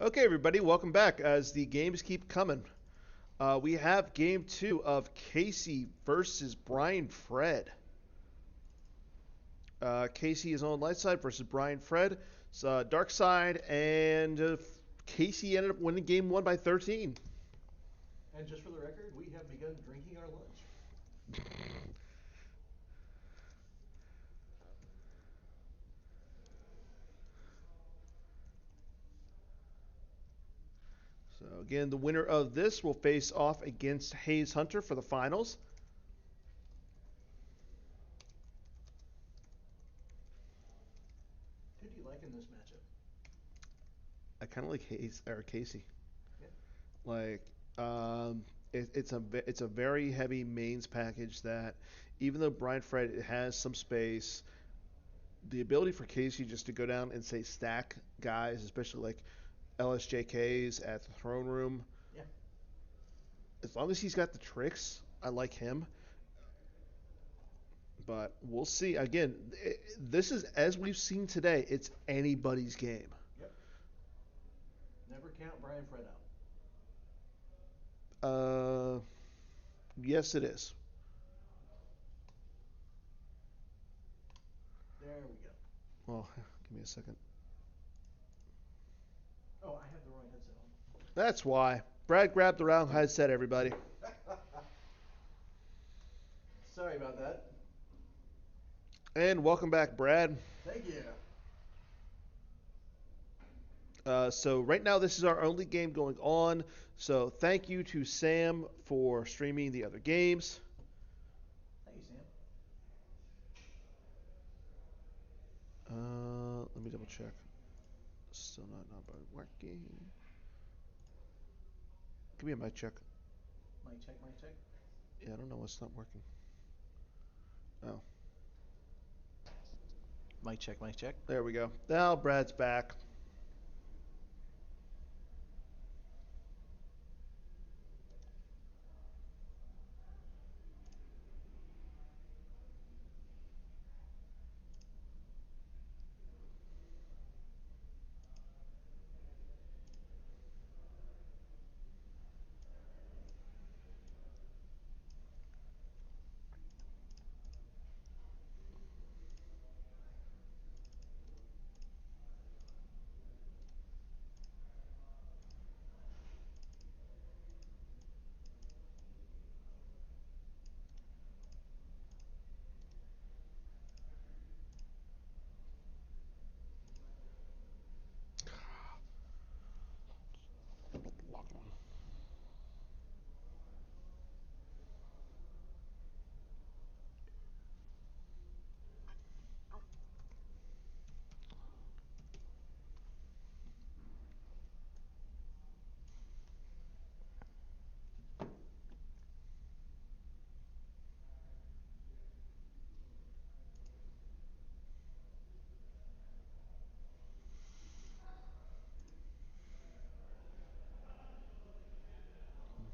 Okay, everybody, welcome back. As the games keep coming, we have game two of Casey versus Brian Fred. Casey is on light side versus Brian Fred. It's dark side, and Casey ended up winning game one by 13. And just for the record, we have begun drinking our lunch. So again, the winner of this will face off against Hayes Hunter for the finals. Who do you like in this matchup? I kind of like Hayes or Casey. Yeah. Like, um, it's a very heavy mains package that even though Brian Fred has some space, the ability for Casey just to go down and say stack guys, especially like LSJKs at the throne room, Yeah. as long as he's got the tricks, I like him. But we'll see. Again, this is as we've seen today. It's anybody's game. Yep. Never count Brian Fred out. Uh, yes, it is. There we go. Well, give me a second. Oh, I have the wrong headset That's why Brad grabbed the wrong headset. Everybody, on. Sorry about that. and welcome back, Brad. Thank you. So right now, this is our only game going on. So thank you to Sam for streaming the other games. Thank you, Sam. Let me double check. Still not working. Give me a mic check. Mic check, mic check. Yeah, I don't know what's not working. Oh, Mic check, mic check. there we go. Now Brad's back.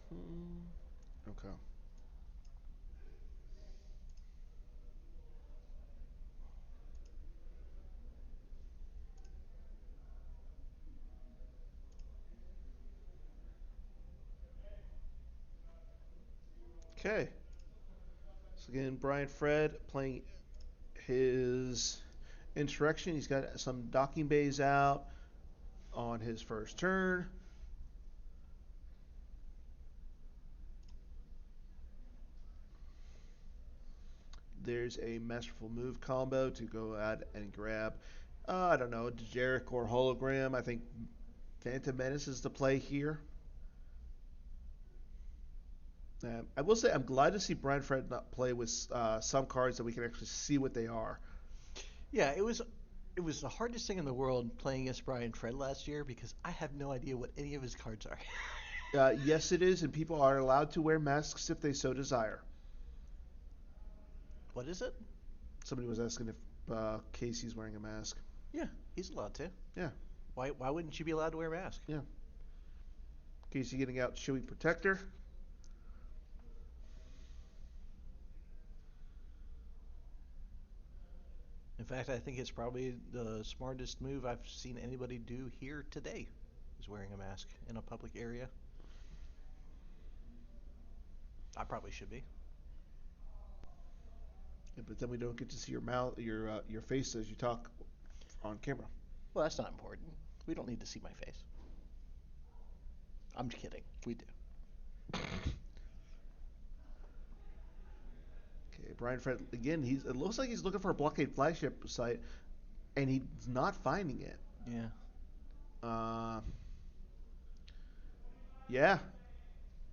Hmm. Okay. Okay. So again, Brian Fred playing his insurrection. He's got some docking bays out on his first turn. There's a masterful move combo to go out and grab. I don't know, Dejeric or hologram. I think Phantom Menace is the play here. I will say I'm glad to see Brian Fred not play with some cards that we can actually see what they are. Yeah, it was the hardest thing in the world playing against Brian Fred last year because I have no idea what any of his cards are. Yes, it is, and people are allowed to wear masks if they so desire. What is it? Somebody was asking if Casey's wearing a mask. Yeah, he's allowed to. Yeah, Why wouldn't you be allowed to wear a mask? yeah. Casey getting out Chewy Protector. In fact, I think it's probably the smartest move I've seen anybody do here today, is he's wearing a mask in a public area. I probably should be. Yeah, but then we don't get to see your mouth, your face as you talk on camera. Well, that's not important. We don't need to see my face. I'm kidding. We do. Okay, Brian Fred again. It looks like he's looking for a blockade flagship site, and he's not finding it. Yeah. Uh, yeah,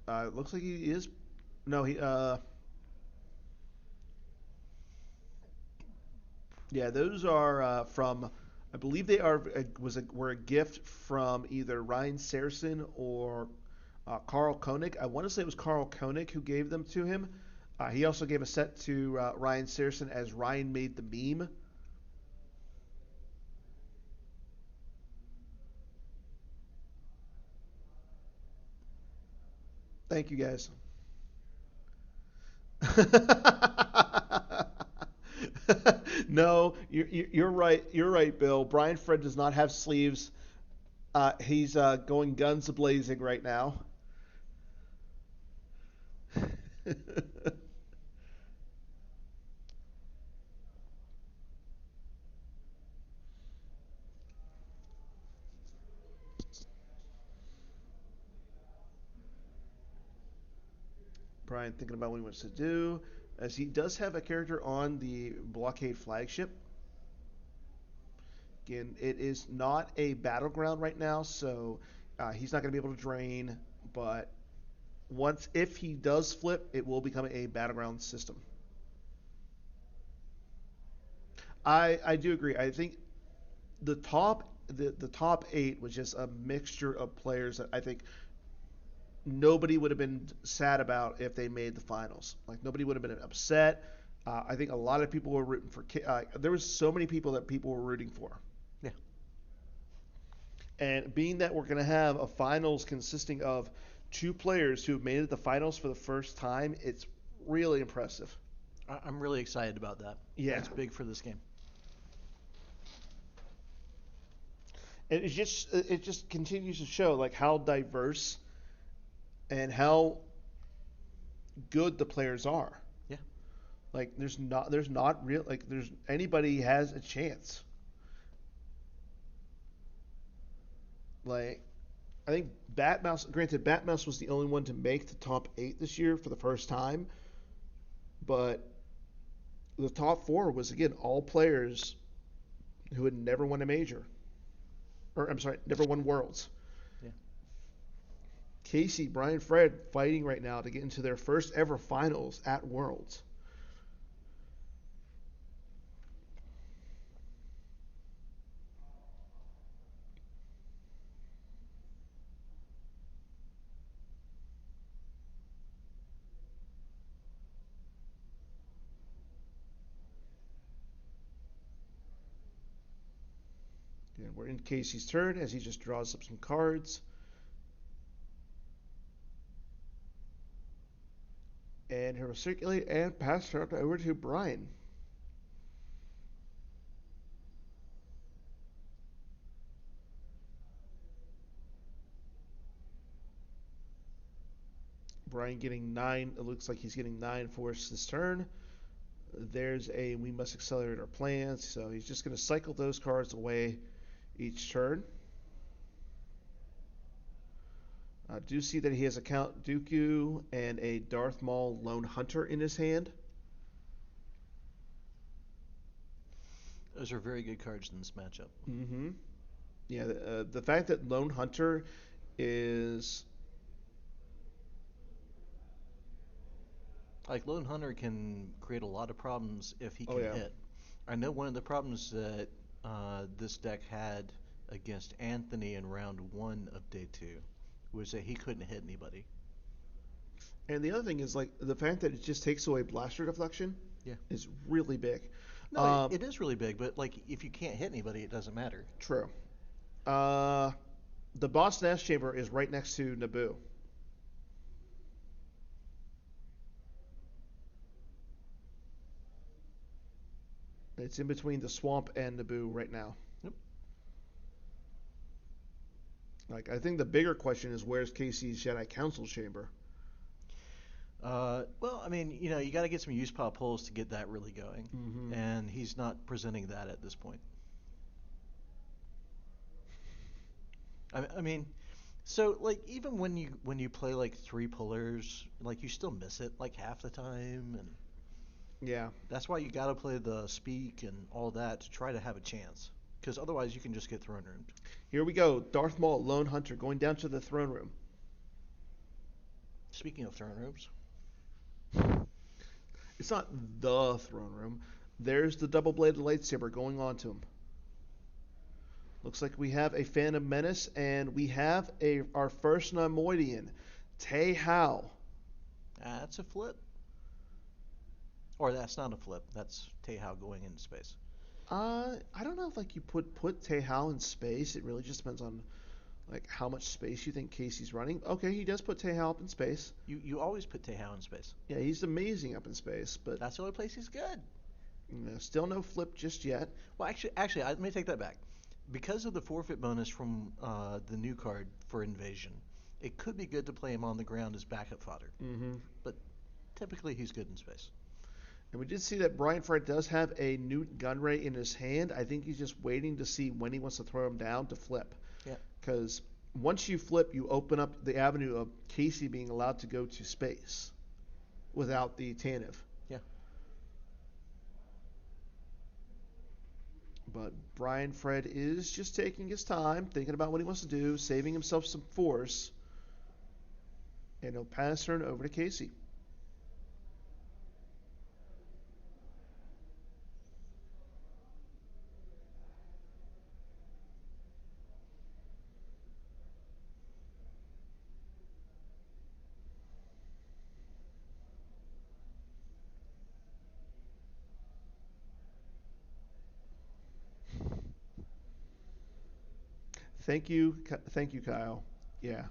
it looks like he is. No, he. Yeah, those are from. I believe they are were a gift from either Ryan Saracen or Carl Koenig. I want to say it was Carl Koenig who gave them to him. He also gave a set to Ryan Saracen as Ryan made the meme. Thank you guys. No, you're right. You're right, Bill. Brian Fred does not have sleeves. He's going guns a blazing right now. Brian thinking about what he wants to do, as he does have a character on the blockade flagship. Again, it is not a battleground right now, so he's not going to be able to drain. But once, if he does flip, it will become a battleground system. I do agree. I think the top eight was just a mixture of players that I think nobody would have been sad about if they made the finals. Like nobody would have been upset. I think a lot of people were rooting for. There was so many people that people were rooting for. Yeah. And being that we're going to have a finals consisting of two players who have made it to the finals for the first time, it's really impressive. I'm really excited about that. Yeah. That's big for this game. And it just continues to show like how diverse and how good the players are. Yeah. Like there's not real like there's anybody has a chance. Like I think Batmouse. Granted, Batmouse was the only one to make the top eight this year for the first time, but the top four was again all players who had never won a major, or I'm sorry, never won worlds. Yeah. Casey, Brian, Fred fighting right now to get into their first ever finals at Worlds. And we're in Casey's turn as he just draws up some cards. And he'll circulate and pass it over to Brian. Brian getting 9. It looks like he's getting 9 force this turn. There's a we must accelerate our plans. So he's just going to cycle those cards away each turn. I do see that he has a Count Dooku and a Darth Maul Lone Hunter in his hand. Those are very good cards in this matchup. Mm-hmm. Yeah, the fact that Lone Hunter is Like Lone Hunter can create a lot of problems if he oh can yeah, hit. I know one of the problems that this deck had against Anthony in round one of day two was that he couldn't hit anybody. and the other thing is like the fact that it just takes away blaster deflection Yeah. is really big. No, it is really big, but like if you can't hit anybody, it doesn't matter. True. Uh, the Boston S chamber is right next to Naboo. It's in between the swamp and Naboo right now. Yep. Like, I think the bigger question is where's Casey's Jedi Council chamber? Well, I mean, you got to get some use pile pulls to get that really going, Mm-hmm. and he's not presenting that at this point. I mean, so like even when you play like three pullers, like you still miss it like half the time, and Yeah. that's why you got to play the speak and all that to try to have a chance, because otherwise you can just get throne roomed. Here we go. Darth Maul, Lone Hunter, going down to the throne room. Speaking of throne rooms, It's not the throne room. There's the double-bladed lightsaber going on to him. Looks like we have a Phantom Menace, and we have our first Neimoidian, Tay Hao. that's a flip, or that's not a flip. That's Tehao going into space. I don't know if like you put Tay Hao in space. It really just depends on like how much space you think Casey's running. Okay, he does put Tay Hao up in space. You always put Tehao in space. Yeah, he's amazing up in space, but That's the only place he's good. still no flip just yet. Well, let me take that back. Because of the forfeit bonus from the new card for invasion, it could be good to play him on the ground as backup fodder. Mm-hmm. But typically, he's good in space. And we did see that Brian Fred does have a Newt Gunray in his hand. I think he's just waiting to see when he wants to throw him down to flip. Yeah. Because once you flip, you open up the avenue of Casey being allowed to go to space without the Tantive. Yeah. But Brian Fred is just taking his time, thinking about what he wants to do, saving himself some force, and he'll pass turn over to Casey. Thank you, Kyle. Yeah,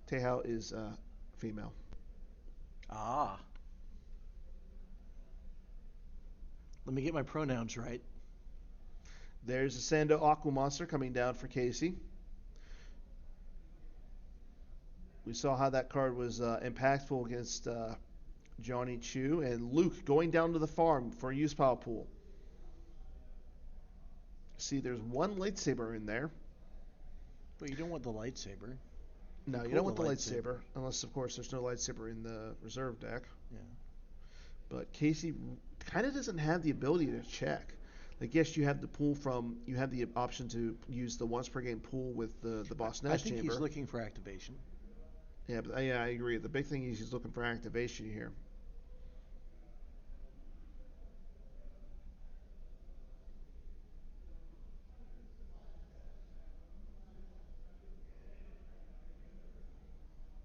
Tehao is female. Ah. Let me get my pronouns right. There's a Sando Aqua Monster coming down for Casey. We saw how that card was impactful against Johnny Chu and Luke going down to the farm for a use pile pool. See, there's one lightsaber in there. But you don't want the lightsaber. You No, you pull don't the want the lightsaber. lightsaber, unless, of course, there's no lightsaber in the reserve deck. Yeah. But Casey kind of doesn't have the ability to check. Like, yes, you have you have the option to use the once per game pool with the Boss I Nest think chamber. he's looking for activation. Yeah, but yeah, I agree. The big thing is he's looking for activation here.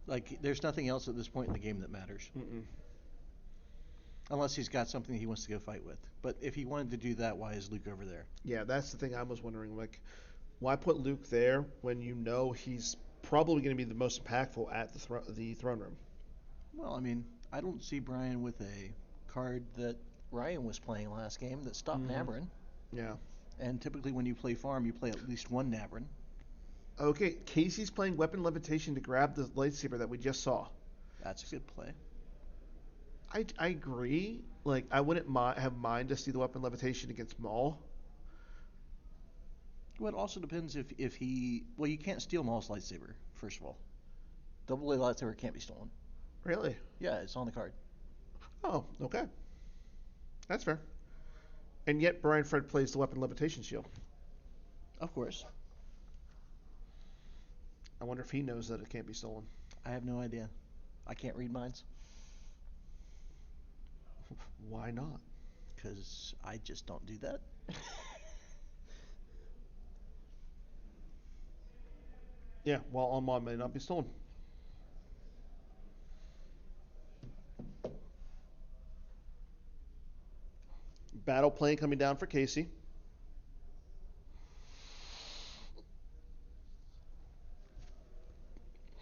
Like, there's nothing else at this point in the game that matters. Mm-mm. Unless he's got something he wants to go fight with. But if he wanted to do that, why is Luke over there? Yeah, that's the thing I was wondering. Like, why put Luke there when you know he's probably going to be the most impactful at the throne room? Well, I mean, I don't see Brian with a card that Ryan was playing last game that stopped Mm-hmm. Navrin. Yeah. And typically, when you play farm, you play at least one Navrin. Okay, Casey's playing weapon levitation to grab the lightsaber that we just saw. That's a good play. I agree. Like, I wouldn't have mind to see the weapon levitation against Maul. Well, it also depends if he. Well, you can't steal Maul's lightsaber, first of all. Double A lightsaber can't be stolen. Really? Yeah, it's on the card. Oh, okay. That's fair. And yet, Brian Fred plays the weapon levitation shield. Of course. I wonder if he knows that it can't be stolen. I have no idea. I can't read minds. Why not? Because I just don't do that. Yeah, while on mod may not be stolen. Battle plane coming down for Casey.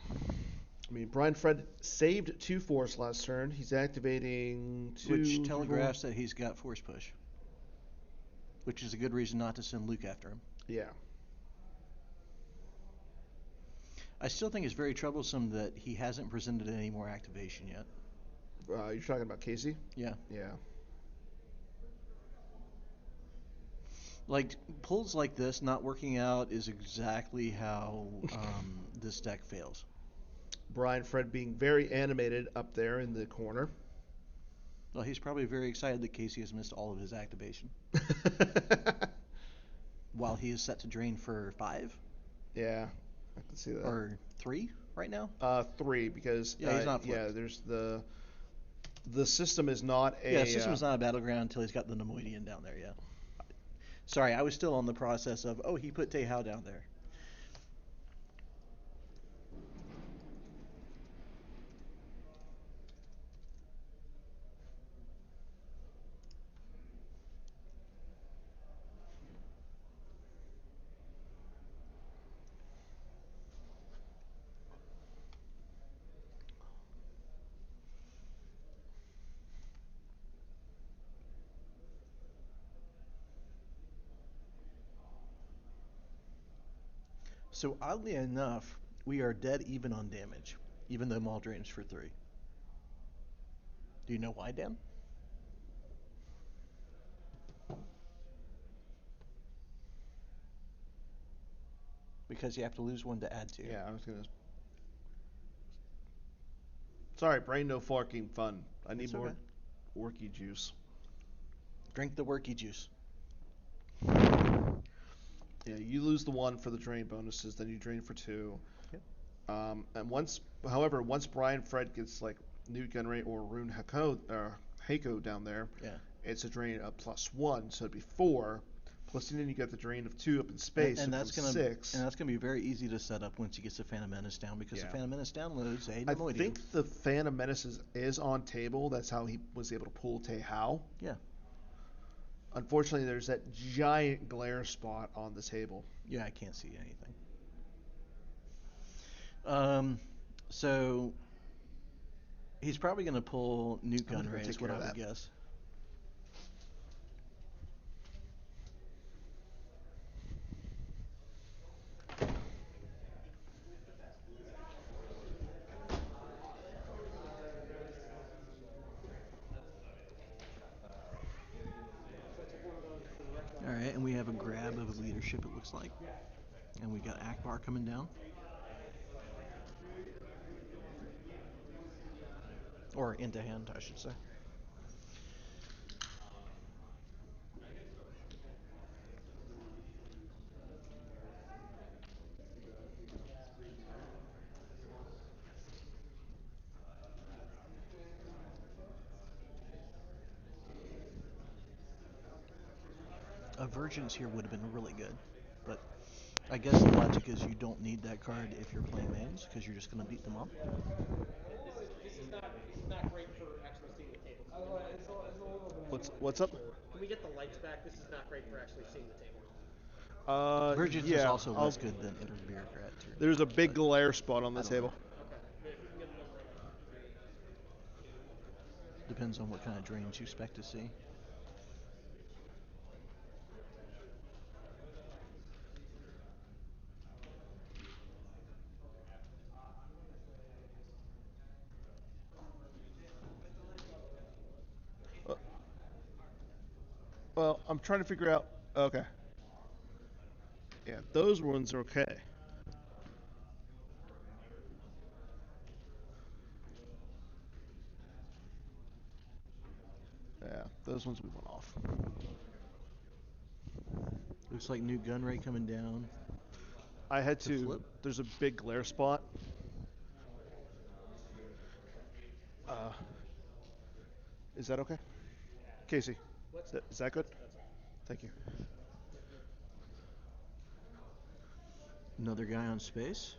I mean, Brian Fred saved 2 force last turn. He's activating 2. Which telegraphs that he's got force push. Which is a good reason not to send Luke after him. Yeah. I still think it's very troublesome that he hasn't presented any more activation yet. You're talking about Casey? Yeah. Yeah. Like, pulls like this not working out is exactly how this deck fails. Brian Fred being very animated up there in the corner. Well, he's probably very excited that Casey has missed all of his activation. While he is set to drain for 5 Yeah, I can see that. or 3 right now. 3 because Yeah, he's not yeah, flipped. there's the system is not Yeah, a system's not a battleground until he's got the Nemoidian down there. Yeah. Sorry, I was still on the process of he put Tehao down there. So oddly enough, we are dead even on damage, even though Maul drains for 3. Do you know why, Dan? Because you have to lose 1 to add 2. yeah. I was gonna. Sorry, brain no fucking fun. I need It's more okay. worky juice. Drink the worky juice. Yeah, you lose the 1 for the drain bonuses, then you drain for 2. Yep. However, once Brian Fred gets like Newt Gunray or Rune Hako down there, Yeah. it's a drain of +1, so it'd be 4. Plus, then you get the drain of 2 up in And, space, so and it that's becomes gonna 6. and that's gonna be very easy to set up once he gets the Phantom Menace down because the Yeah. Phantom Menace downloads a I Nemoidian. think the Phantom Menace is on table. That's how he was able to pull Tehao. Yeah. Unfortunately, there's that giant glare spot on the table. Yeah, I can't see anything. So he's probably gonna pull Nuke I'm gonna go Gunray take is what care I of would that. guess. All right, and we have a grab of leadership. It looks like, and we got Akbar coming down, or into hand, I should say. A Virgins here would have been really good, but I guess the logic is you don't need that card if you're playing mains because you're just going to beat them up. This is not great for actually seeing the table. Can we get the lights back? What's up? Can we get the lights back? This is not great for actually seeing the table. Virgins is Yeah. also less good than Inner Bureaucrat too, There's a big but glare spot on I the don't know. table. Okay. If we can get them right now. Depends on what kind of drains you expect to see. Uh, well, I'm trying to figure out. Okay. Yeah, those ones are okay. Yeah, those ones we went off. Looks like new gun rate coming down I had to to. flip. There's a big glare spot. Uh, is that okay, Casey? What's Is that good? that's okay. Thank you. Another guy on space.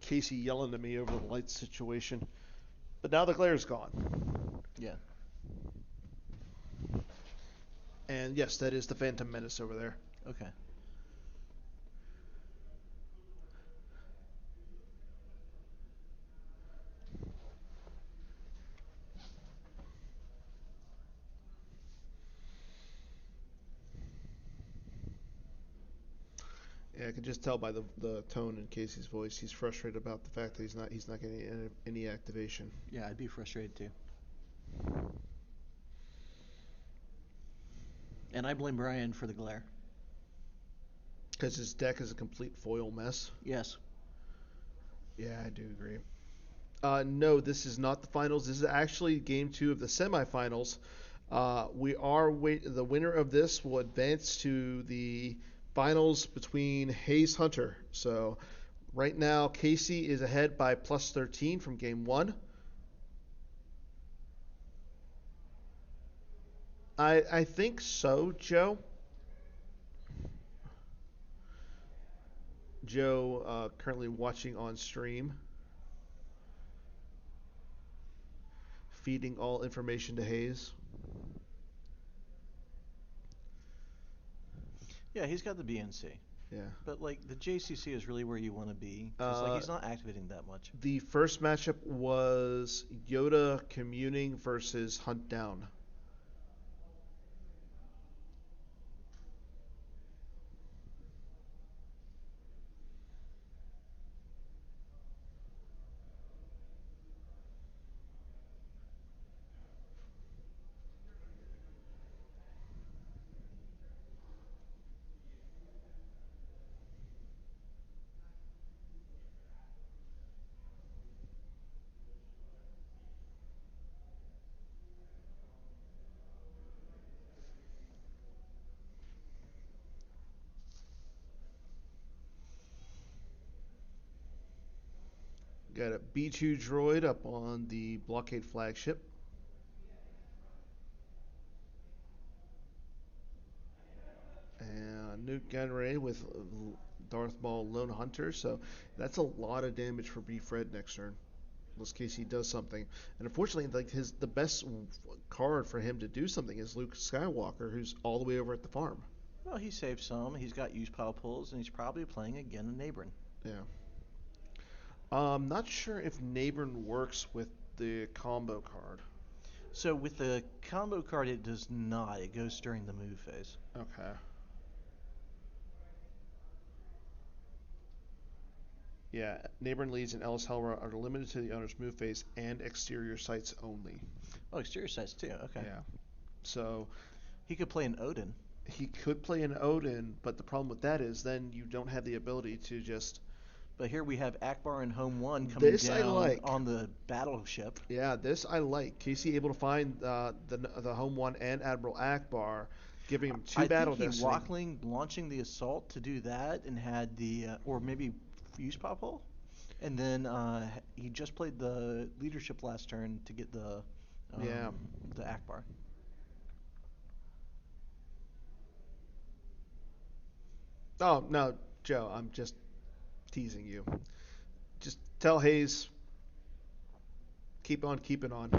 Casey yelling at me over the light situation, but now the glare's gone. Yeah. And yes, that is the Phantom Menace over there. Okay. Yeah, I can just tell by the tone in Casey's voice. He's frustrated about the fact that he's not getting any activation. Yeah, I'd be frustrated too. And I blame Brian for the glare. Because his deck is a complete foil mess. Yes. Yeah, I do agree. No, this is not the finals. This is actually game two of the semifinals. The winner of this will advance to the finals between Hayes Hunter. So right now, Casey is ahead by plus 13 from game one. I think so, Joe. Joe, currently watching on stream, feeding all information to Hayes. Yeah, he's got the BNC. Yeah. But like the JCC is really where you want to be because like Uh, he's not activating that much. the first matchup was Yoda communing versus Hunt Down. Got a B2 droid up on the blockade flagship. And Newt Gunray with Darth Maul Lone Hunter. So that's a lot of damage for B Fred next turn. Unless Casey does something. And unfortunately, like the best card for him to do something is Luke Skywalker, who's all the way over at the farm. Well, he saved some. He's got use pile pulls, and he's probably playing again in Neighborin. Yeah. Not sure if Neighborn works with the combo card. So with the combo card, it does not. It goes during the move phase. Okay. Yeah, Neighboring Leads and Ellis Helra are limited to the owner's move phase and exterior sites only. Oh, exterior sites too. Okay. Yeah. So He could play an Odin. he could play an Odin, but the problem with that is then you don't have the ability to just. But here we have Akbar in Home 1 coming This I down like. on the battleship. Yeah, this I like. Casey able to find the home one and Admiral Akbar, giving him two I battle think he destiny. Walkling launching the assault to do that and had the, or maybe use pop hole. And then he just played the leadership last turn to get Yeah. the Akbar. Oh no, Joe, I'm just teasing you. Just tell Hayes, keep on keeping on.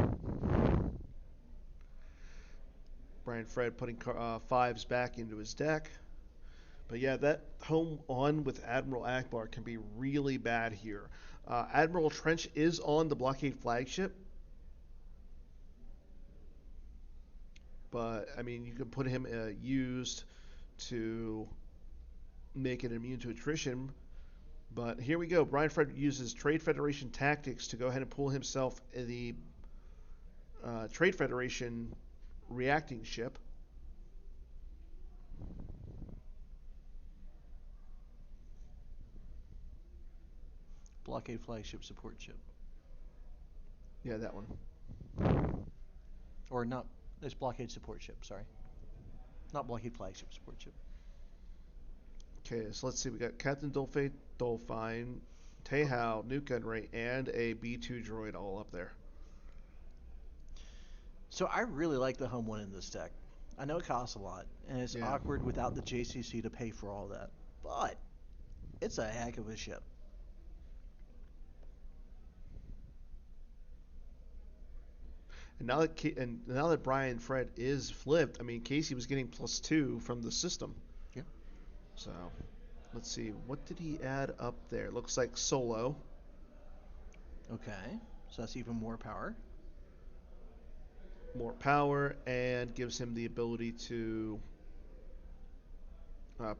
Brian Fred putting fives back into his deck. But yeah, that home on with Admiral Akbar can be really bad here. Admiral Trench is on the blockade flagship, but I mean you can put him used to make it immune to attrition. But here we go. Brian Fred uses Trade Federation tactics to go ahead and pull himself the Trade Federation reacting ship. Blockade flagship support ship. Yeah, that one. Or not, it's blockade support ship, sorry. Not blockade flagship support ship. Okay, so let's see. We got Captain Dolphine, Tehao, Nuke Gunray, and a B2 droid all up there. So I really like the Home 1 in this deck. I know it costs a lot, and it's Yeah. awkward without the JCC to pay for all that. But it's a heck of a ship. And now that Brian Fred is flipped, I mean Casey was getting +2 from the system. Yeah. So let's see, what did he add up there? Looks like Solo. Okay, so that's even more power. More power and gives him the ability to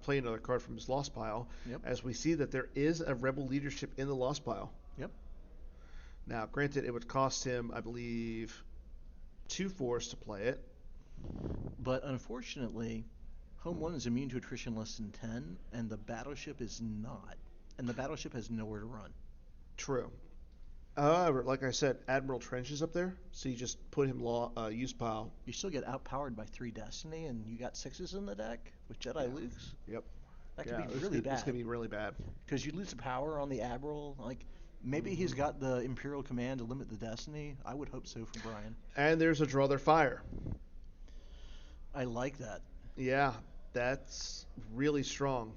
play another card from his lost pile, Yep. as we see that there is a rebel leadership in the lost pile. Yep. Now, granted, it would cost him, I believe, 2 force to play it. But unfortunately, Home 1 is immune to attrition less than 10, and the battleship is not. And the battleship has nowhere to run. True. However, like I said, Admiral Trench is up there, so you just put him use pile. You still get outpowered by 3 Destiny, and you got 6s in the deck with Jedi Yeah. Lukes. Yep. That Yeah, could be really This bad. could be really bad. Because you lose the power on the Admiral. Like, maybe he's got the Imperial command to limit the Destiny. I would hope so for Brian. And there's a draw their fire. I like that. Yeah, that's really strong.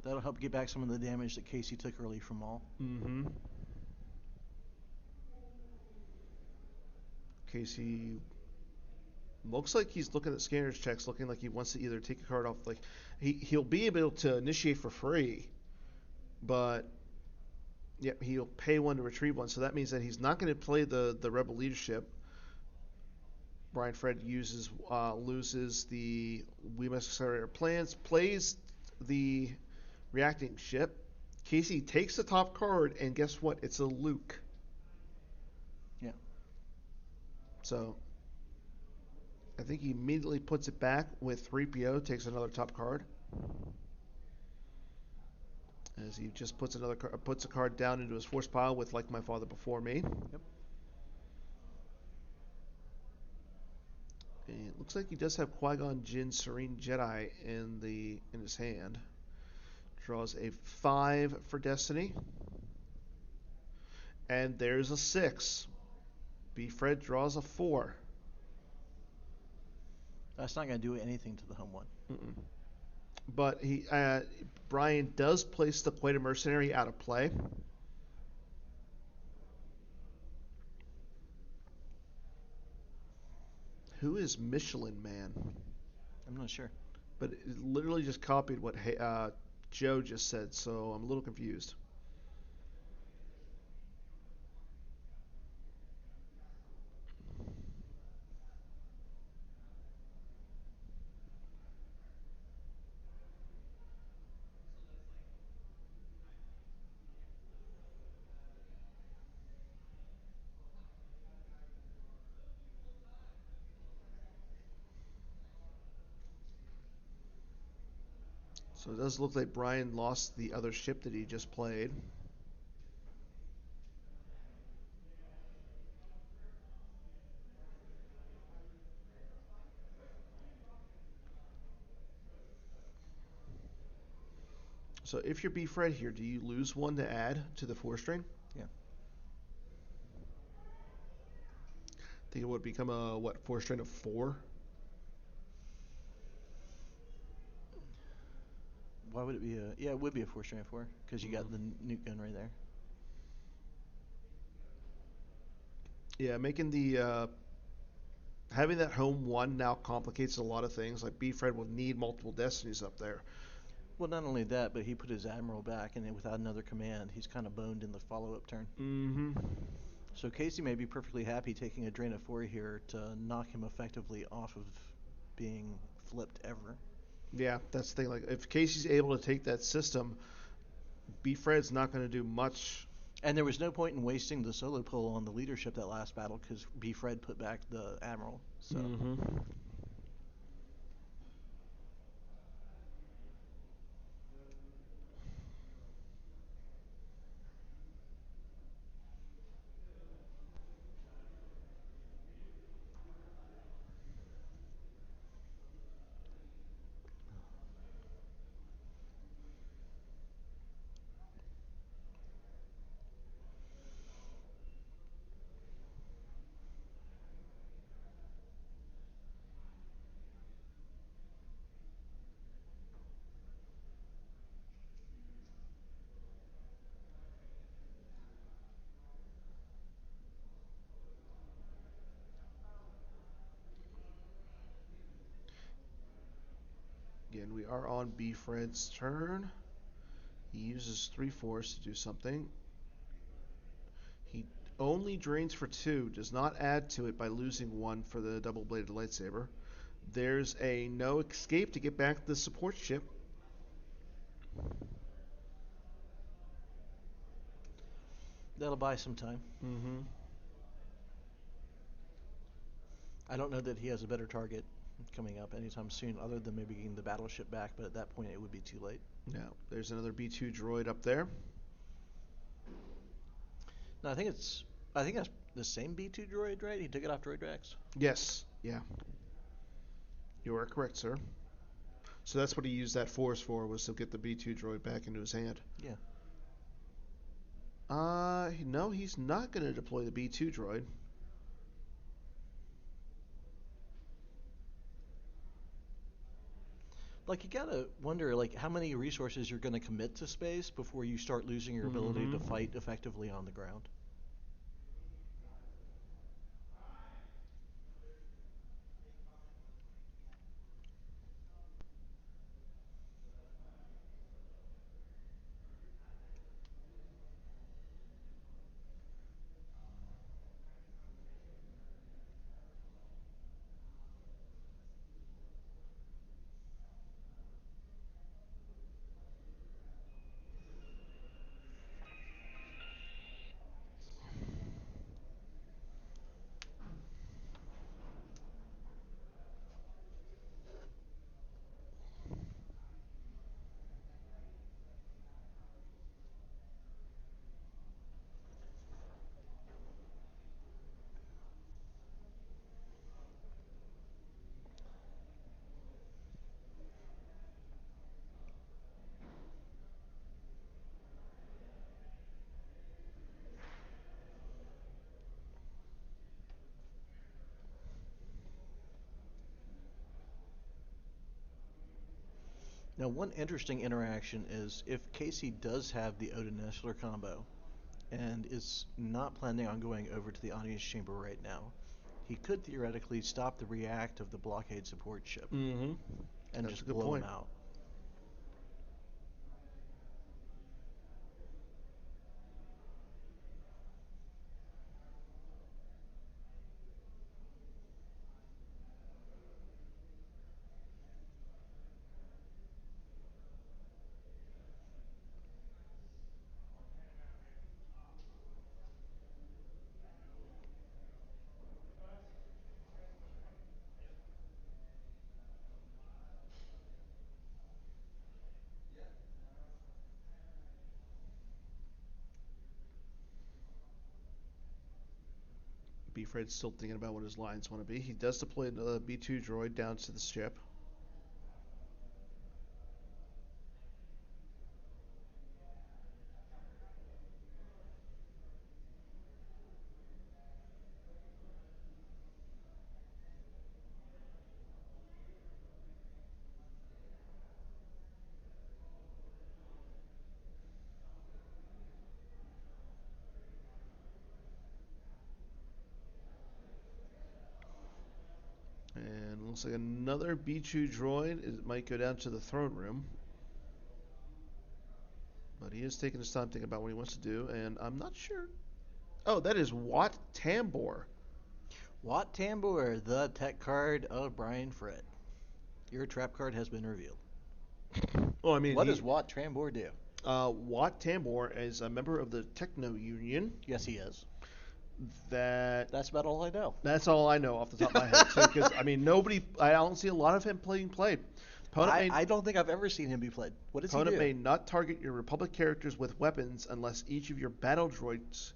That'll help get back some of the damage that Casey took early from Maul. Mm-hmm. Casey looks like he's looking at scanner's checks, looking like he wants to either take a card off. Like he'll be able to initiate for free, but yep, he'll pay one to retrieve one. So that means that he's not going to play the rebel leadership. Brian Fred loses the We Must Accelerate Our Plans, plays the reacting ship. Casey takes the top card, and guess what? It's a Luke. Yeah. So I think he immediately puts it back with 3PO, takes another top card. As he just puts a card down into his force pile with Like My Father Before Me. Yep. And it looks like he does have Qui-Gon Jinn Serene Jedi in his hand. Draws a 5 for Destiny. And there's a 6. B. Fred draws a 4. That's not going to do anything to the Home 1. Mm-mm. But Brian does place the Quite a Mercenary out of play. Who is Michelin Man? I'm not sure. But it literally just copied what Joe just said, so I'm a little confused. So it does look like Brian lost the other ship that he just played. So if you're B. Fred here, do you lose one to add to the 4 string? Yeah. I think it would become a 4 string of 4? Why would it be a... Yeah, it would be a 4-string 4, because you got the nuke gun right there. Yeah, making the having that home 1 now complicates a lot of things. Like B. Fred will need multiple destinies up there. Well, not only that, but he put his Admiral back, and then without another command, he's kind of boned in the follow-up turn. Mm-hmm. So Casey may be perfectly happy taking a drain of 4 here to knock him effectively off of being flipped ever. Yeah, that's the thing. Like if Casey's able to take that system, B. Fred's not going to do much. And there was no point in wasting the solo pull on the leadership that last battle because B. Fred put back the Admiral. So. Mm-hmm. Again, we are on B. Fred's turn. He uses 3 force to do something. He only drains for 2, does not add to it by losing 1 for the double-bladed lightsaber. There's a no escape to get back the support ship. That'll buy some time. Mm-hmm. I don't know that he has a better target coming up anytime soon, other than maybe getting the battleship back. But at that point, it would be too late. Now, there's another B2 droid up there. No, I think that's the same B2 droid, right? He took it off Droid Rex. Yes. Yeah. You are correct, sir. So that's what he used that force for, was to get the B2 droid back into his hand. Yeah. No, he's not going to deploy the B2 droid. Like you gotta wonder, like how many resources you're gonna commit to space before you start losing your ability Mm-hmm. to fight effectively on the ground. Now, one interesting interaction is if Casey does have the Odin Nestler combo and is not planning on going over to the audience chamber right now, he could theoretically stop the react of the blockade support ship Mm-hmm. and That's a just good blow him point. out. B-Fred's still thinking about what his lines want to be. He does deploy the B2 droid down to the ship. And looks like another B2 droid. It might go down to the throne room. But he is taking his time thinking about what he wants to do, and I'm not sure. Oh, that is Wat Tambor. Wat Tambor, the tech card of Brian Fred. Your trap card has been revealed. Well, I mean, What does Wat Tambor do? Wat Tambor is a member of the Techno Union. Yes, he is. That That's about all I know. that's all I know off the top of my head too. Because I mean, I don't see a lot of him played. I don't think I've ever seen him be played. What does he Opponent do? may not target your Republic characters with weapons unless each of your battle droids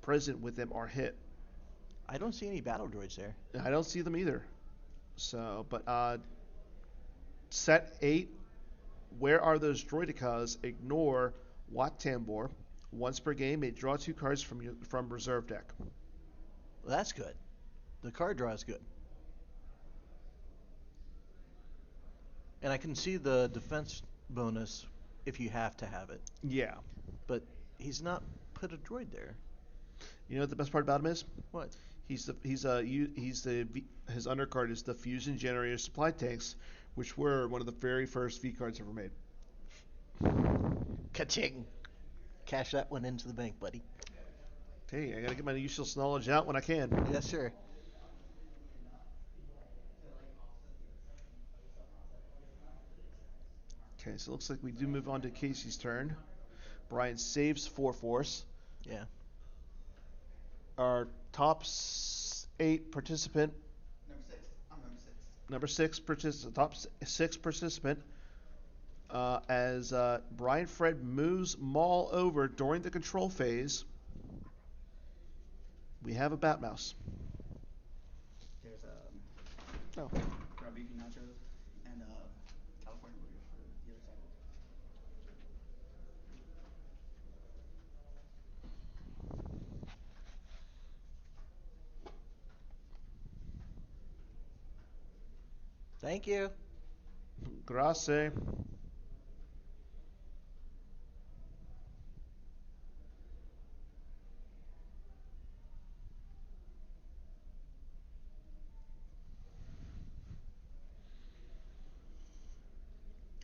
present with them are hit. I don't see any battle droids there. I don't see them either. So, but set 8, where are those droidicas? Ignore Wat Tambor. Once per game, may draw 2 cards from reserve deck. Well, that's good. The card draw is good. And I can see the defense bonus if you have to have it. Yeah. But he's not put a droid there. You know what the best part about him is? What? His undercard is the fusion generator supply tanks, which were one of the very first V cards ever made. Ka-ching! Cash that one into the bank, buddy. Hey, I gotta get my useless knowledge out when I can. Yes, sir. Okay, so it looks like we do move on to Casey's turn. Brian saves 4 force. Yeah. our top 8 participant, Number six. I'm number six. number 6 top 6 participant, as Brian Fred moves Maul over during the control phase. We have a Bat Mouse. There's Oh. ground beef nachos and California burgers for the other side. Thank you. Grasse.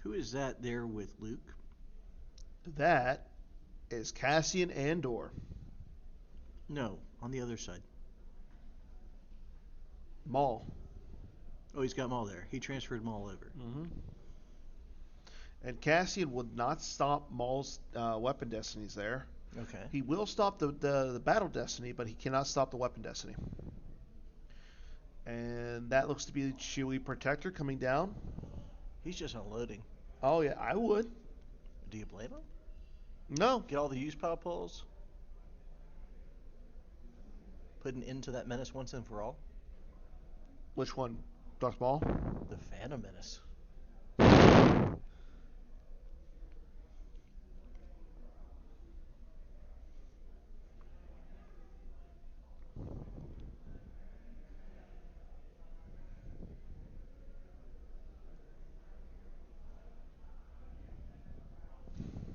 Who is that there with Luke? That is Cassian Andor. No, on the other side. Maul. Oh, he's got Maul there. He transferred Maul over. Mm-hmm. And Cassian would not stop Maul's weapon destinies there. Okay. He will stop the battle destiny, but he cannot stop the weapon destiny. And that looks to be the Chewie Protector coming down. He's just unloading. Oh, yeah, I would. Do you blame him? No. Get all the use power pulls? Put an end to that menace once and for all? Which one? Darth Maul? The Phantom Menace.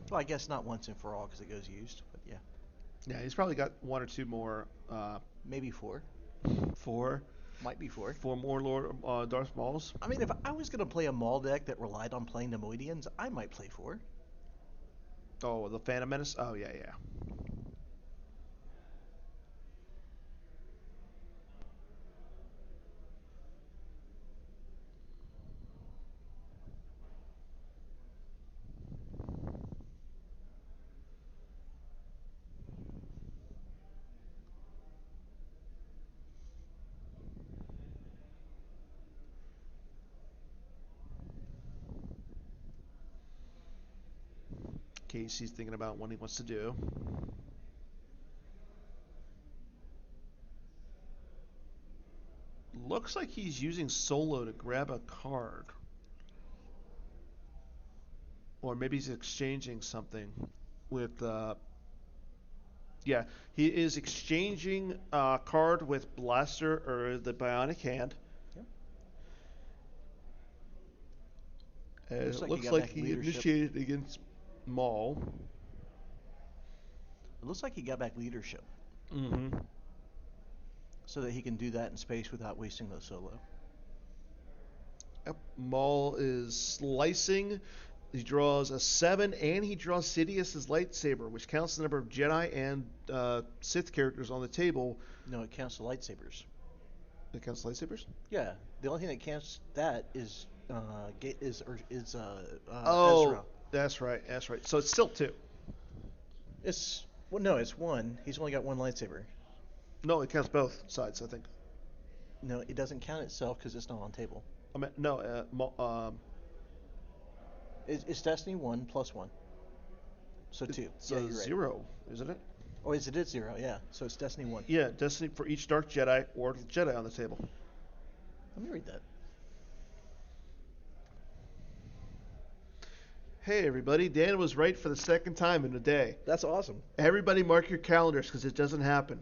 Well, I guess not once and for all because it goes used, but yeah. Yeah, he's probably got 1 or 2 more. Maybe 4. 4. Might be 4. 4 more Lord Darth Mauls. I mean, if I was going to play a Maul deck that relied on playing Nemoidians, I might play 4. Oh, the Phantom Menace? Oh, yeah, yeah. Casey's thinking about what he wants to do. Looks like he's using Solo to grab a card. Or maybe he's exchanging something with. Yeah, he is exchanging a card with Blaster or the Bionic Hand. Yep. And Looks it like he looks got like back he leadership. initiated against Maul. It looks like he got back leadership. Mm-hmm. So that he can do that in space without wasting the Solo. Yep. Maul is slicing. He draws a 7, and he draws Sidious's lightsaber, which counts the number of Jedi and Sith characters on the table. No, it counts the lightsabers. It counts lightsabers? Yeah, the only thing that counts that is Oh, Ezra. that's right. That's right. So it's still 2. No, it's 1. He's only got 1 lightsaber. No, it counts both sides, I think. No, it doesn't count itself because it's not on table. I mean, no. It's Destiny 1 plus 1. So 2. It's Yeah, you're right. 0, isn't it? Oh, it is 0, yeah. So it's Destiny 1. Yeah, Destiny for each Dark Jedi or Jedi on the table. Let me read that. Hey, everybody. Dan was right for the second time in a day. That's awesome. Everybody mark your calendars because it doesn't happen.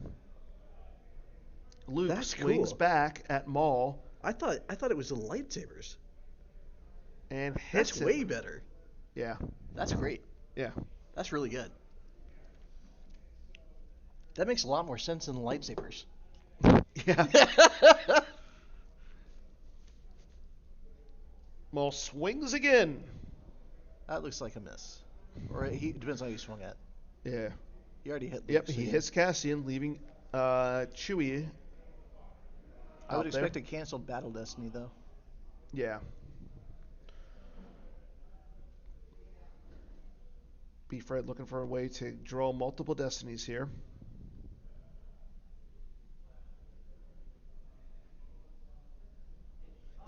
Luke That's swings cool. back at Maul I thought it was the lightsabers. and hits That's him. way better. Yeah, That's great. yeah. That's really good. That makes a lot more sense than the lightsabers. Yeah. Maul swings again. That looks like a miss. Or it depends on how you swung at. Yeah. He already hit Luke. Yep, so he yeah. hits Cassian, leaving Chewie I would out there. expect a canceled Battle Destiny, though. Yeah. B. Fred looking for a way to draw multiple destinies here.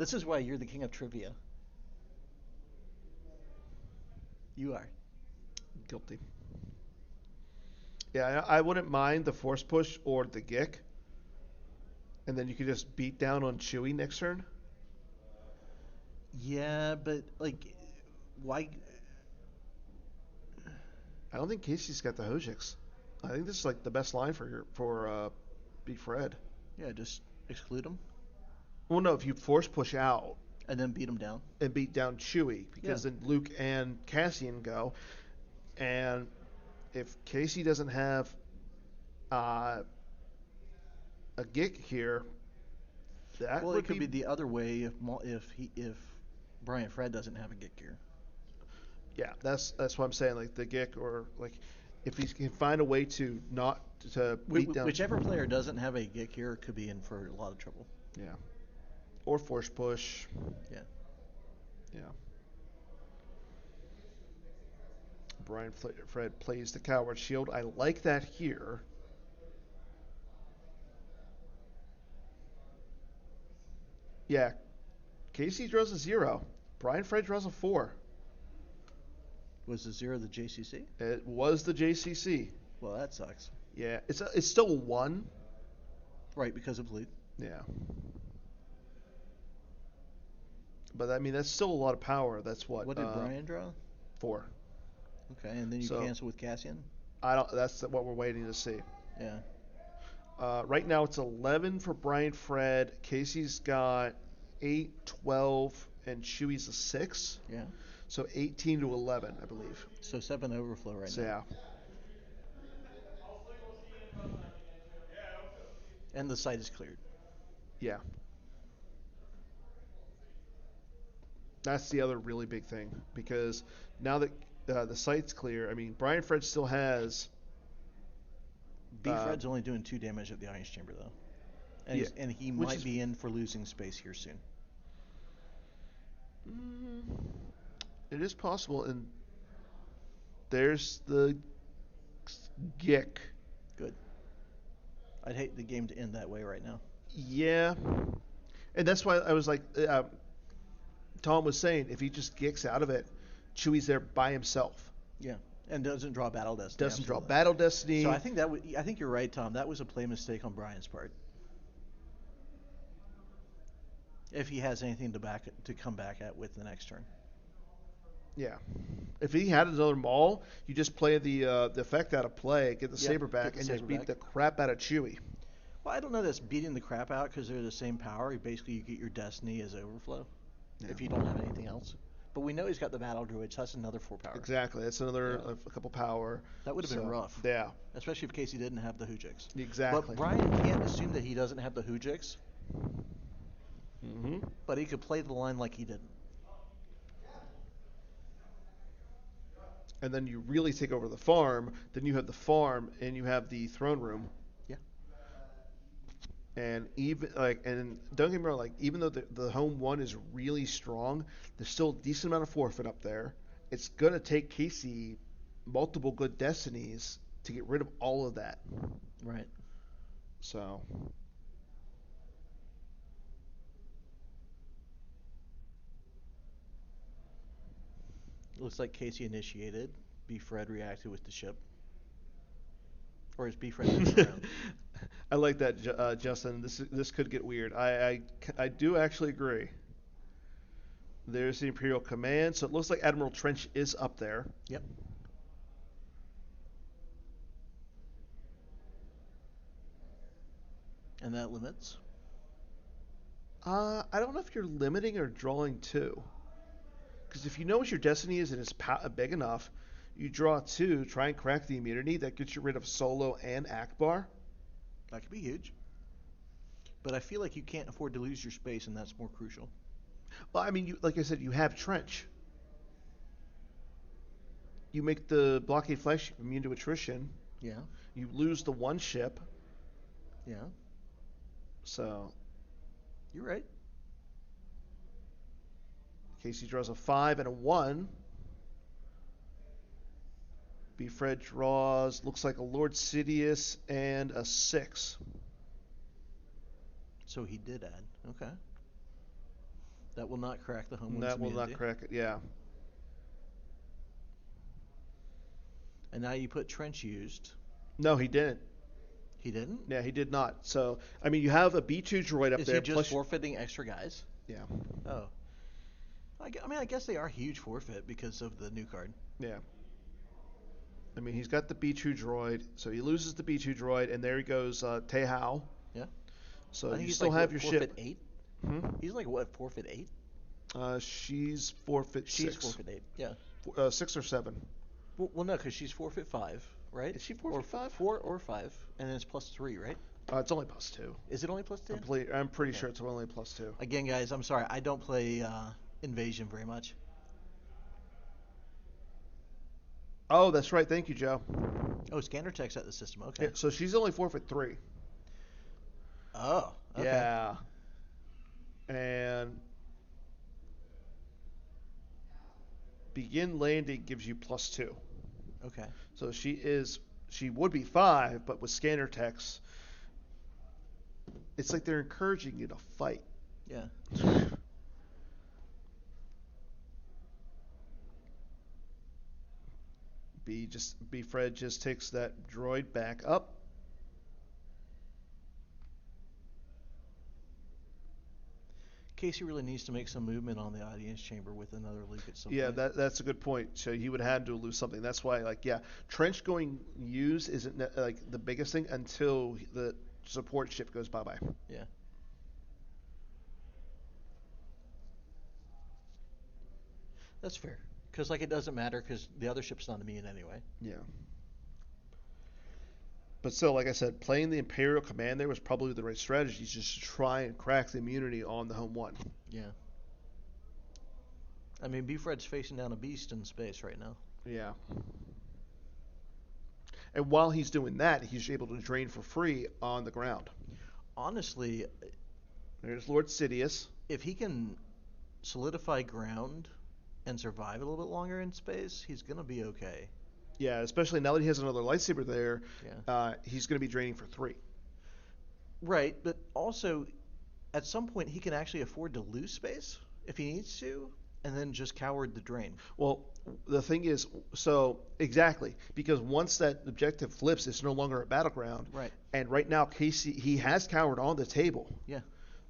This is why you're the king of trivia. You are. Guilty. Yeah, I wouldn't mind the force push or the Gick, and then you could just beat down on Chewie next turn. Yeah, but like, why? I don't think Casey's got the Hojix. I think this is like the best line for Big Fred. Yeah, just exclude him Well, no, if you force push out and then beat him down. and beat down Chewie, Yeah. because then Luke and Cassian go, and if Casey doesn't have uh, a Gick here, that Well, would it could be the other way if Brian Fred doesn't have a Git gear. yeah. That's what I'm saying. Like the Gick, or like if he can find a way to not to beat down Whichever player doesn't have a Git gear could be in for a lot of trouble. yeah, or force push. Yeah. Yeah. Brian Fred plays the Coward Shield. I like that here. Yeah. Casey draws a 0. Brian Fred draws a 4. Was the 0 the JCC? It was the JCC. Well, that sucks. Yeah. It's still a 1. Right, because of Luke. Yeah. But I mean, that's still a lot of power. That's What did Brian draw? 4. Okay, and then you So- cancel with Cassian? I don't. That's what we're waiting to see. Yeah. Right now it's 11 for Brian Fred. Casey's got 8, 12, and Chewie's a 6. Yeah. So 18 to 11, I believe. So 7 overflow right So now. yeah. And the site is cleared. Yeah. That's the other really big thing, because now that the site's clear, I mean, Brian Fred still has. B Fred's only doing 2 damage at the audience chamber though, and Yeah, and he which might is- be in for losing space here soon. Mm, it is possible, and there's the Gick. Good. I'd hate the game to end that way right now. Yeah, and that's why I was like, Tom was saying, if he just Gicks out of it, Chewie's there by himself. Yeah, and doesn't draw Battle Destiny. Doesn't draw absolutely. Battle Destiny. So I think you're right, Tom. That was a play mistake on Brian's part. If he has anything to come back at with the next turn. Yeah. If he had another Maul, you just play the effect out of play, get the Yeah, saber get back, the and just saber beat back. the crap out of Chewie. Well, I don't know that's beating the crap out because they're the same power. Basically, you get your Destiny as overflow if you don't have anything else. But we know he's got the Battle Druid, so that's another 4 power. Exactly. That's another Yeah. a couple power. That would have been So, rough. Yeah. Especially if Casey didn't have the Hoojix. Exactly. But Brian can't assume that he doesn't have the Hoojix, Mm-hmm. but he could play the line like he didn't. And then you really take over the farm. Then you have the farm, and you have the throne room. Yeah. And and don't get me wrong, like, even though the home one is really strong, there's still a decent amount of forfeit up there. It's gonna take Casey multiple good destinies to get rid of all of that. Right. So Looks like Casey initiated. B Fred reacted with the ship. Or is B Fred around? I like that, Justin. This could get weird. I do actually agree. There's the Imperial Command, so it looks like Admiral Trench is up there. Yep. And that limits. I don't know if you're limiting or drawing 2. Because if you know what your destiny is and it's big enough, you draw 2, try and crack the immunity. That gets you rid of Solo and Akbar. That could be huge. But I feel like you can't afford to lose your space, and that's more crucial. Well, I mean, like I said, you have Trench. You make the blockade flagship immune to attrition. Yeah. You lose the one ship. Yeah. So You're right. Casey draws a 5 and a 1. B Fred draws, looks like a Lord Sidious and a 6. So he did add. Okay. That will not crack the home one's That will not immunity. crack it. Yeah. And now you put Trench used. No, he didn't. He didn't? Yeah, he did not. So, I mean, you have a B2 droid up Is he there. just Plus, forfeiting extra guys? yeah, Oh. I mean, I guess they are huge forfeit because of the new card. yeah. I mean, he's got the B2 droid, so he loses the B2 droid, and there he goes, Tehao. Yeah. So I think you he's still like, have what, your forfeit ship. 8? Hmm? He's like, what, forfeit 8? She's forfeit She's 6. forfeit 8, yeah. 6 or 7. Well, no, because she's forfeit 5, right? Is she Or forfeit 5? 4 or 5, and then it's plus 3, right? It's only plus 2. Is it only plus 2? I'm pretty Okay. sure it's only plus 2. Again, guys, I'm sorry. I don't play Invasion very much. Oh, that's right. Thank you, Joe. Oh, Scanner Tech's at the system. Yeah, Okay. so she's only forfeit 3. Oh, okay. Yeah. And begin landing gives you plus 2. Okay. So she would be 5, but with scanner techs, it's like they're encouraging you to fight. Yeah. B Fred just takes that droid back up. Casey really needs to make some movement on the audience chamber with another Luke at some Yeah, point. that's a good point. So he would have to lose something. That's why, like, yeah, trench going use isn't like the biggest thing until the support ship goes bye bye. Yeah. That's fair. Because, like, it doesn't matter because the other ship's not immune anyway. Yeah. But still, like I said, playing the Imperial command there was probably the right strategy, just to try and crack the immunity on the home one. Yeah. I mean, Beefred's facing down a beast in space right now. Yeah. And while he's doing that, he's able to drain for free on the ground. Honestly, There's Lord Sidious. if he can solidify ground and survive a little bit longer in space, he's going to be okay. Yeah, especially now that he has another lightsaber there, Yeah. he's going to be draining for 3. Right, but also, at some point, he can actually afford to lose space if he needs to, and then just coward the drain. Well, the thing is, so exactly, because once that objective flips, it's no longer a battleground. Right. And right now, Casey, he has cowered on the table. Yeah.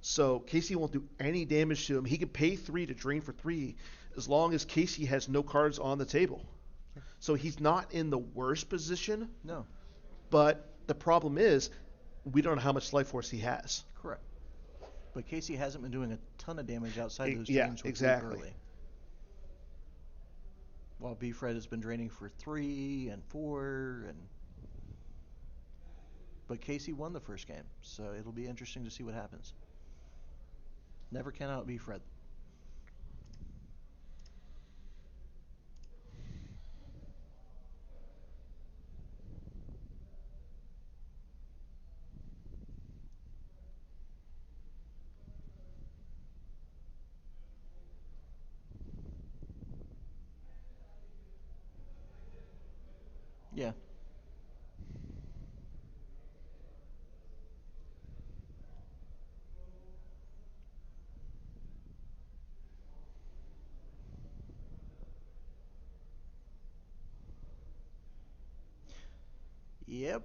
So Casey won't do any damage to him. He could pay 3 to drain for 3 as long as Casey has no cards on the table. So he's not in the worst position. No. But the problem is, we don't know how much life force he has. Correct. But Casey hasn't been doing a ton of damage outside those Yeah, drains exactly. early. While Beefred has been draining for 3 and 4, and but Casey won the first game, so it'll be interesting to see what happens. Never count out Beefred. Yeah. Yep.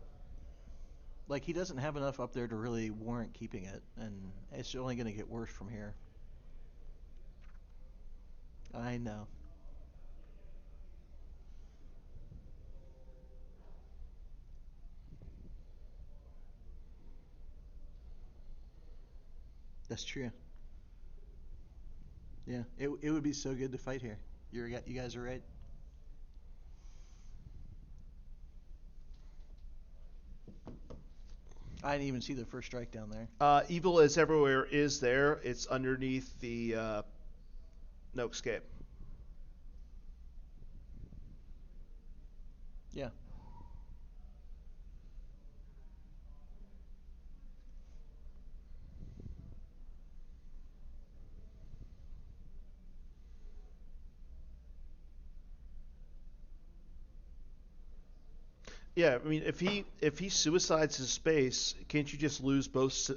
Like, he doesn't have enough up there to really warrant keeping it, and it's only going to get worse from here. I know. That's true. Yeah, it would be so good to fight here. You guys are right. I didn't even see the first strike down there. Evil as everywhere is there. It's underneath the no escape. Yeah. Yeah, I mean, if he suicides his space, can't you just lose both?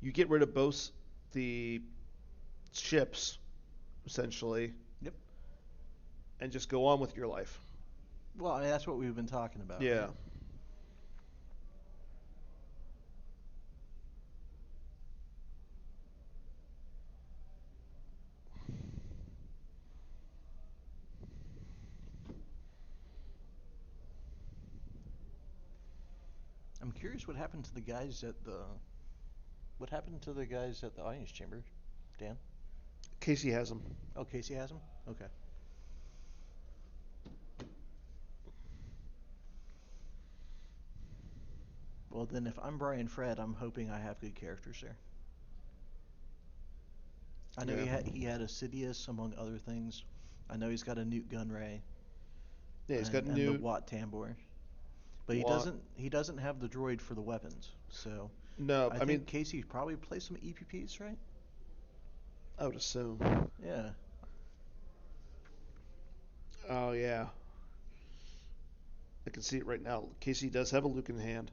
You get rid of both the ships, essentially, Yep. and just go on with your life. Well, I mean, that's what we've been talking about, Yeah. right? I'm curious what happened to the guys at the audience chamber, Dan? Casey has them. Oh, Casey has them. Okay. Well, then if I'm Brian Fred, I'm hoping I have good characters there. I know Yeah. he had a Sidious among other things. I know he's got a Newt Gunray Yeah, he's got and the Newt, Watt Tambor, but he Watt. doesn't have the droid for the weapons. So No, I I mean, think Casey probably plays some EPPs, right? I would assume. Yeah. Oh, yeah. I can see it right now. Casey does have a Luke in hand.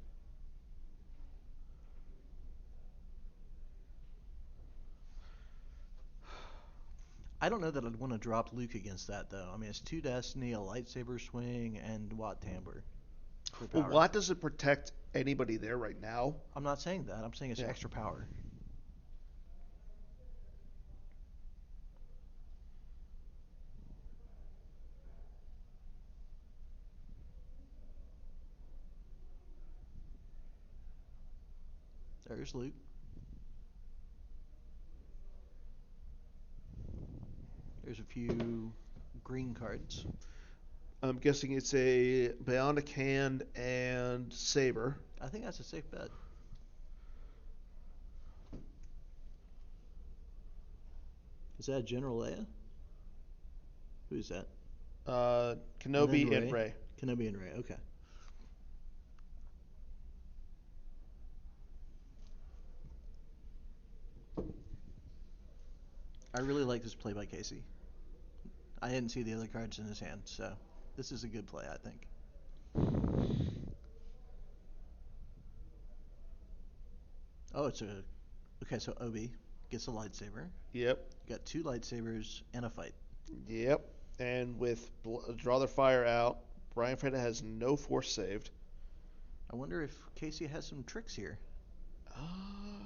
I don't know that I'd want to drop Luke against that though. I mean, it's two Destiny, a lightsaber swing, and Watt Tambor for Well, power. Watt doesn't protect anybody there right now. I'm not saying that. I'm saying it's Yeah. extra power. There's Luke. There's a few green cards. I'm guessing it's a Bionic Hand and Saber. I think that's a safe bet. Is that General Leia? Who's that? And then Kenobi and Ray. Ray. Kenobi and Ray. Okay. I really like this play by Casey. I didn't see the other cards in his hand, so this is a good play, I think. Oh, it's a okay. So Obi gets a lightsaber. Yep. You got two lightsabers and a fight. Yep. And with Draw Their Fire out, Brian Freda has no force saved. I wonder if Casey has some tricks here. Uh,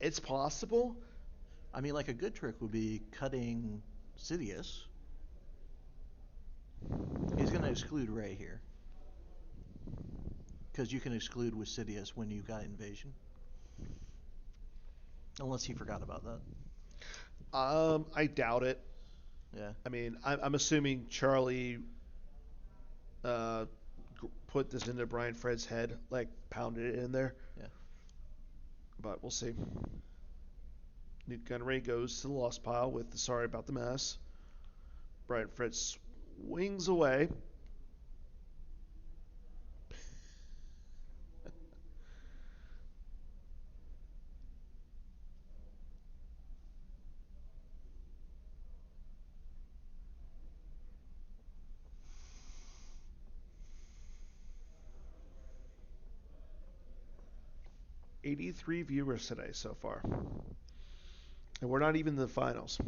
it's possible. I mean, like a good trick would be cutting Sidious. He's going to exclude Ray here. Because you can exclude with Sidious when you've got invasion. Unless he forgot about that. I doubt it. Yeah. I mean, I'm assuming Charlie uh, put this into Brian Fred's head, like pounded it in there. Yeah. But we'll see. Newt Gunray goes to the lost pile with the sorry about the mess. Brian Fred swings away. 83 viewers today so far. And we're not even in the finals.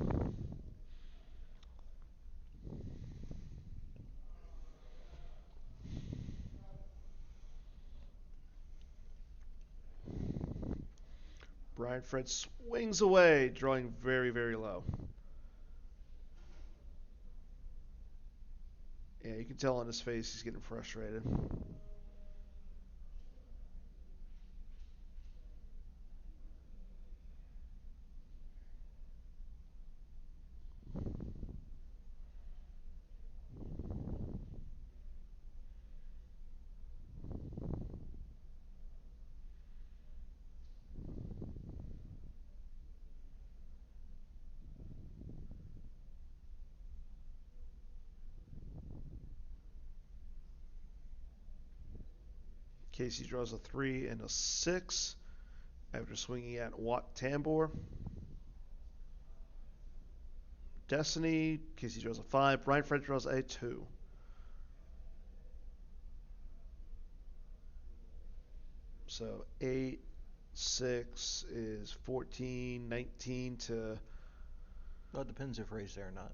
Brian Fred swings away, drawing very, very low. Yeah, you can tell on his face he's getting frustrated. Casey draws a 3 and a 6 after swinging at Watt Tambor. Destiny, Casey draws a 5. Brian Fred draws a 2. So 8, 6 is 14, 19 to. Well, it depends if Ray's there or not.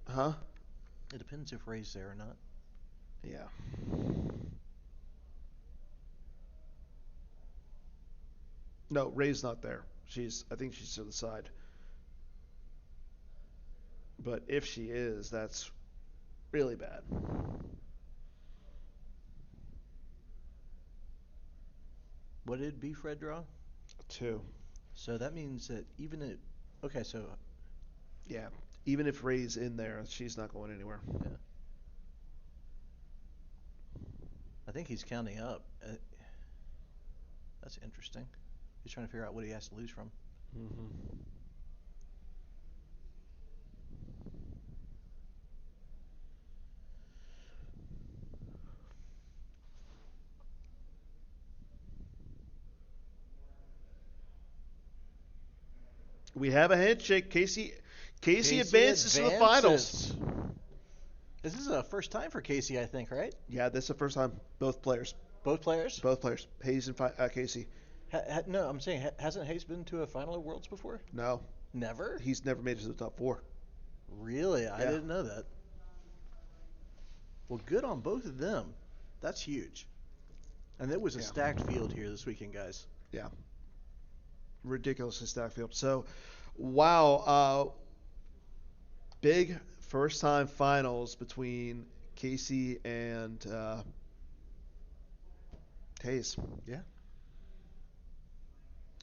Huh? It depends if Ray's there or not. Yeah. No, Ray's not there. I think she's to the side. But if she is, that's really bad. What did B Fred draw? 2. So that means that even it. Okay, so Yeah. Even if Ray's in there, she's not going anywhere. yeah, I think he's counting up. That's interesting. He's trying to figure out what he has to lose from. Hmm. We have a handshake. Casey Casey advances to the finals. advances. This is a first time for Casey, I think, right? Yeah, this is the first time both players, Both players? both players, Hayes and Casey. No, I'm saying, hasn't Hayes been to a final of Worlds before? No, Never? he's never made it to the top 4. Really? I Yeah, didn't know that. Well, good on both of them. That's huge. And it was a yeah, stacked field here this weekend, guys. yeah. Ridiculously stacked field. So, wow, big first time finals between Casey and Hayes. Yeah.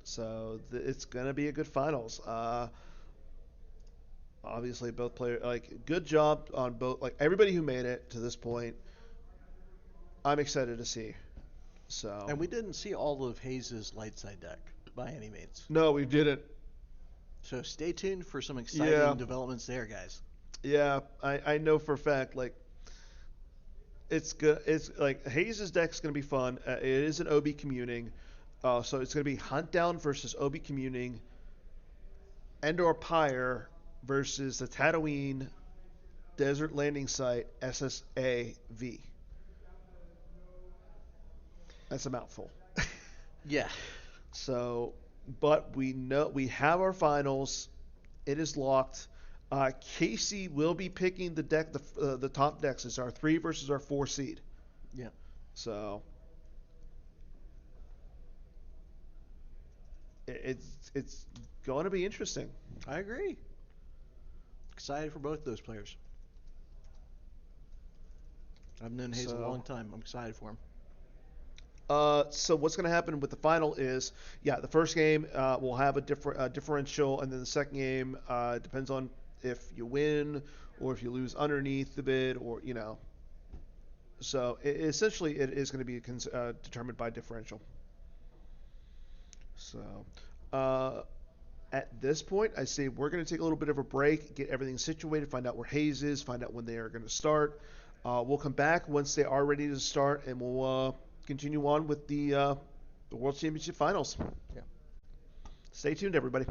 So it's gonna be a good finals. Obviously, both players like good job on both. Like everybody who made it to this point, I'm excited to see. So And we didn't see all of Hayes' light side deck by any means. no, we didn't. So stay tuned for some Yeah, exciting developments there, guys. yeah. I know for a fact like it's good. It's like Hayes' deck's gonna be fun. It is an OB communing, so it's gonna be Hunt Down versus OB communing. Endor Pyre versus the Tatooine Desert Landing Site SSAV. That's a mouthful. Yeah. So, but we know we have our finals. It is locked. Casey will be picking the deck, the top decks. It's our 3 versus our 4 seed. Yeah. So it's going to be interesting. I agree. Excited for both those players. I've known Hayes a So long time. I'm excited for him. so what's going to happen with the final is, yeah, the first game will have a differential, and then the second game depends on if you win or if you lose underneath the bid, or So essentially, it is going to be determined by differential. So uh, at this point, I say we're going to take a little bit of a break, get everything situated, find out where Hayes is, find out when they are going to start. We'll come back once they are ready to start, and we'll continue on with the World Championship Finals. Yeah. Stay tuned, everybody.